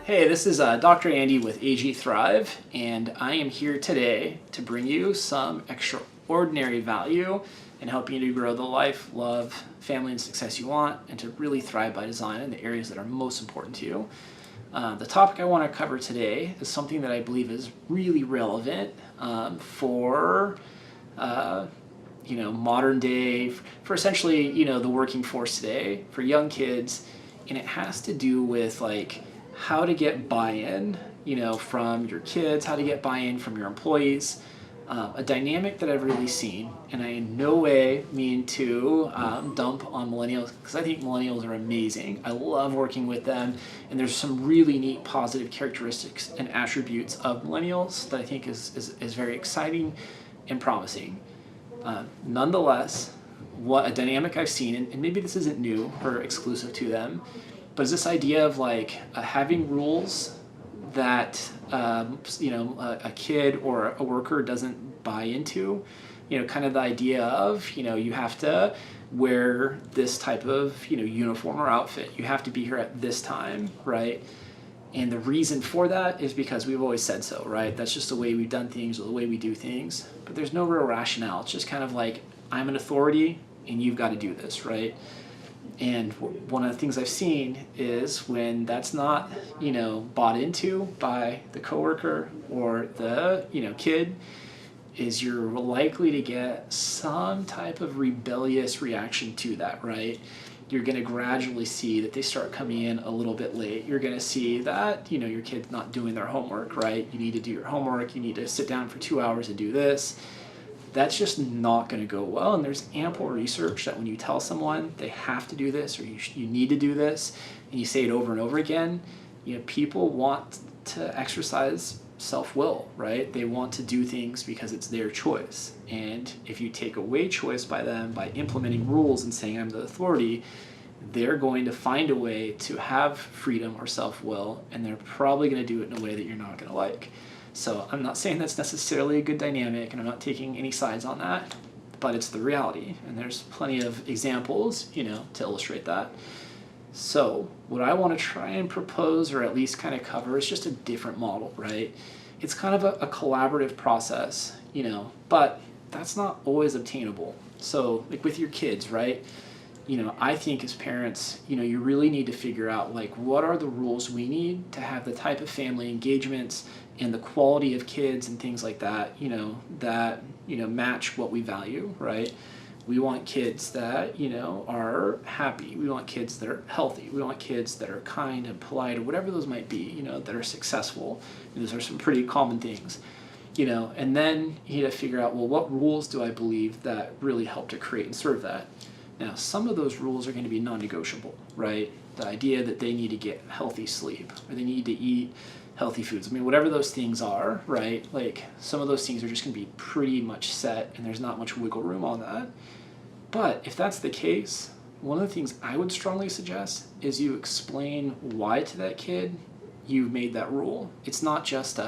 Hey, this is Dr. Andy with AG Thrive, and I am here today to bring you some extraordinary value in helping you to grow the life, love, family, and success you want, and to really thrive by design in the areas that are most important to you. The topic I want to cover today is something that I believe is really relevant for modern day, for essentially the working force today, for young kids, and it has to do with how to get buy-in, from your kids, how to get buy-in from your employees. A dynamic that I've really seen, and I in no way mean to dump on millennials, because I think millennials are amazing. I love working with them, and there's some really neat positive characteristics and attributes of millennials that I think is very exciting and promising. Nonetheless, what a dynamic I've seen, and maybe this isn't new or exclusive to them, but it's this idea of having rules that a kid or a worker doesn't buy into. Kind of the idea of you have to wear this type of uniform or outfit. You have to be here at this time, right? And the reason for that is because we've always said so, right? That's just the way we've done things or the way we do things. But there's no real rationale. It's just kind of like, I'm an authority and you've got to do this, right? And one of the things I've seen is when that's not, bought into by the coworker or the, kid, is you're likely to get some type of rebellious reaction to that, right? You're going to gradually see that they start coming in a little bit late. You're going to see that, your kid's not doing their homework, right? You need to do your homework. You need to sit down for 2 hours and do this. That's just not going to go well. And there's ample research that when you tell someone they have to do this or you need to do this, and you say it over and over again, people want to exercise self-will, right? They want to do things because it's their choice. And if you take away choice by them by implementing rules and saying I'm the authority, they're going to find a way to have freedom or self-will, and they're probably going to do it in a way that you're not going to like. So I'm not saying that's necessarily a good dynamic, and I'm not taking any sides on that, but it's the reality. And there's plenty of examples, to illustrate that. So what I want to try and propose, or at least kind of cover, is just a different model, right? It's kind of a collaborative process, but that's not always obtainable. So with your kids, right? I think as parents, you really need to figure out what are the rules we need to have the type of family engagements and the quality of kids and things like that, that match what we value, right? We want kids that, are happy. We want kids that are healthy. We want kids that are kind and polite, or whatever those might be, that are successful. And those are some pretty common things, and then you need to figure out, well, what rules do I believe that really help to create and serve that? Now, some of those rules are going to be non-negotiable, right? The idea that they need to get healthy sleep, or they need to eat healthy foods. I mean, whatever those things are, right? Some of those things are just going to be pretty much set, and there's not much wiggle room on that. But if that's the case, one of the things I would strongly suggest is you explain why to that kid you made that rule. It's not just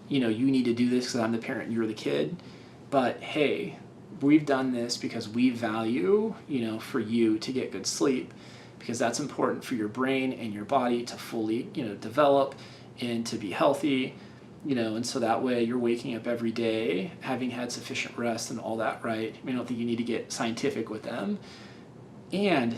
you need to do this because I'm the parent and you're the kid, but hey, we've done this because we value, for you to get good sleep, because that's important for your brain and your body to fully, develop and to be healthy, and so that way you're waking up every day having had sufficient rest and all that, right? I don't think you need to get scientific with them. And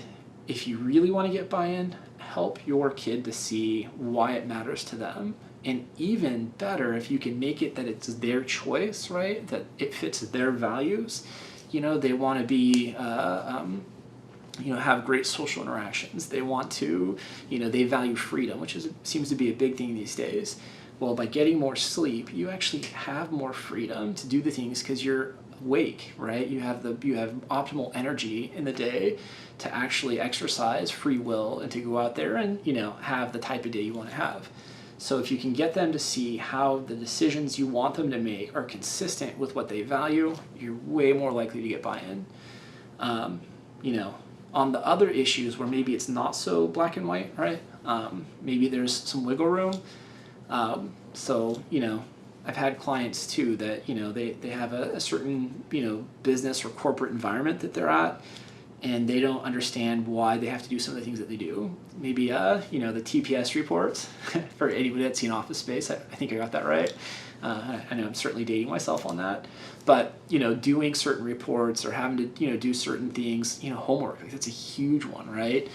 if you really want to get buy-in, help your kid to see why it matters to them. And even better, if you can make it that it's their choice, right? That it fits their values. They want to be, have great social interactions. They want to, they value freedom, which seems to be a big thing these days. Well, by getting more sleep, you actually have more freedom to do the things because you're awake, right? You have optimal energy in the day to actually exercise free will and to go out there and, have the type of day you want to have. So if you can get them to see how the decisions you want them to make are consistent with what they value, you're way more likely to get buy-in. On the other issues where maybe it's not so black and white, right? Maybe there's some wiggle room. I've had clients too that, they have a certain, business or corporate environment that they're at. and they don't understand why they have to do some of the things that they do. Maybe, you know, the TPS reports, for anybody that's seen Office Space, I think I got that right. I know I'm certainly dating myself on that. But, you know, doing certain reports or having to, you know, do certain things, you know, homework, like that's a huge one, right?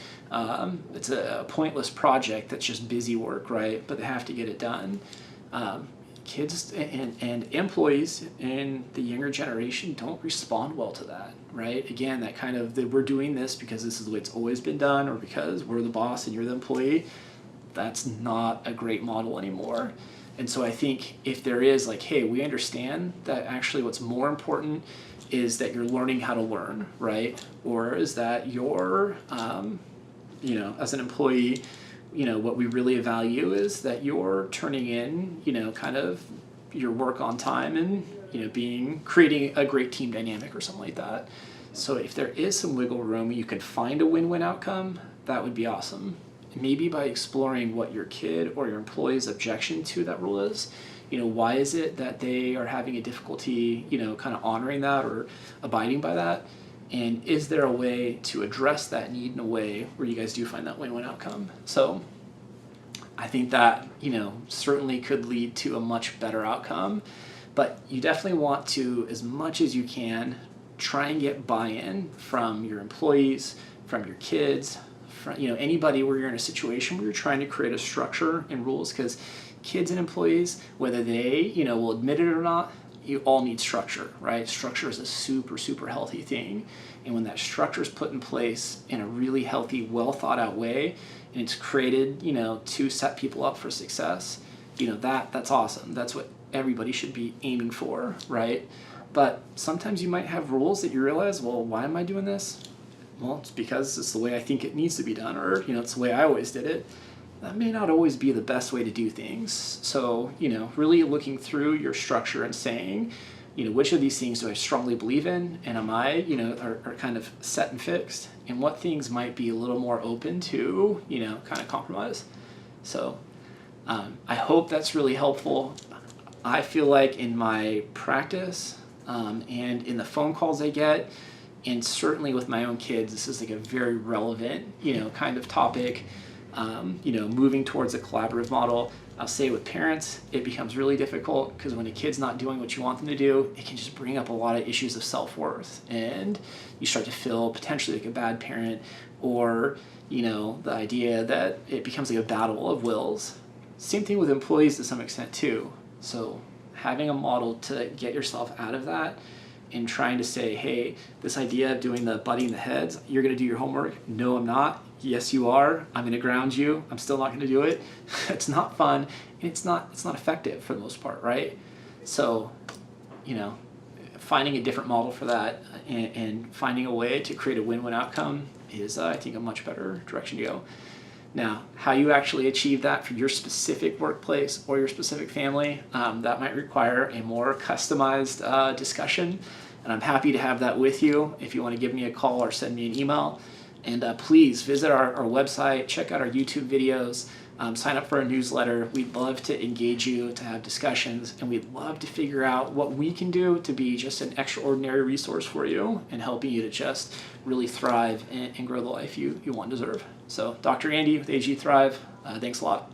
It's a pointless project that's just busy work, right? But they have to get it done. Kids and employees in the younger generation don't respond well to that, right? Again, that kind of, that we're doing this because this is the way it's always been done, or because we're the boss and you're the employee. That's not a great model anymore. And so I think if there is like, hey, we understand that actually what's more important is that you're learning how to learn, right? Or is that you're, you know, as an employee, you know, what we really value is that you're turning in, you know, kind of your work on time and, you know, creating a great team dynamic or something like that. So if there is some wiggle room, you can find a win-win outcome, that would be awesome. Maybe by exploring what your kid or your employee's objection to that rule is. You know, why is it that they are having a difficulty, you know, kind of honoring that or abiding by that? And is there a way to address that need in a way where you guys do find that win-win outcome? So I think that, you know, certainly could lead to a much better outcome. But you definitely want to, as much as you can, try and get buy-in from your employees, from your kids, from, you know, anybody where you're in a situation where you're trying to create a structure and rules, because kids and employees, whether they, you know, will admit it or not, you all need structure, right? Structure is a super, super healthy thing. And when that structure is put in place in a really healthy, well thought out way, and it's created, you know, to set people up for success, you know, that's awesome. That's what everybody should be aiming for, right? But sometimes you might have rules that you realize, well, why am I doing this? Well, it's because it's the way I think it needs to be done, or, you know, it's the way I always did it. That may not always be the best way to do things. So, you know, really looking through your structure and saying, you know, which of these things do I strongly believe in, and am I, you know, are kind of set and fixed, and what things might be a little more open to, you know, kind of compromise. So I hope that's really helpful. I feel like in my practice and in the phone calls I get, and certainly with my own kids, this is like a very relevant, you know, kind of topic. You know, moving towards a collaborative model. I'll say with parents, it becomes really difficult because when a kid's not doing what you want them to do, it can just bring up a lot of issues of self-worth, and you start to feel potentially like a bad parent, or, you know, the idea that it becomes like a battle of wills. Same thing with employees to some extent too. So having a model to get yourself out of that and trying to say, hey, this idea of doing the butting the heads, you're going to do your homework. No, I'm not. Yes, you are. I'm going to ground you. I'm still not going to do it. It's not fun, and it's not effective for the most part, right? So, you know, finding a different model for that and finding a way to create a win-win outcome is, I think, a much better direction to go. Now, how you actually achieve that for your specific workplace or your specific family, that might require a more customized discussion, and I'm happy to have that with you. If you want to give me a call or send me an email, and please visit our website, check out our YouTube videos, sign up for our newsletter. We'd love to engage you, to have discussions, and we'd love to figure out what we can do to be just an extraordinary resource for you and helping you to just really thrive and grow the life you want and deserve. So Dr. Andy with AG Thrive, thanks a lot.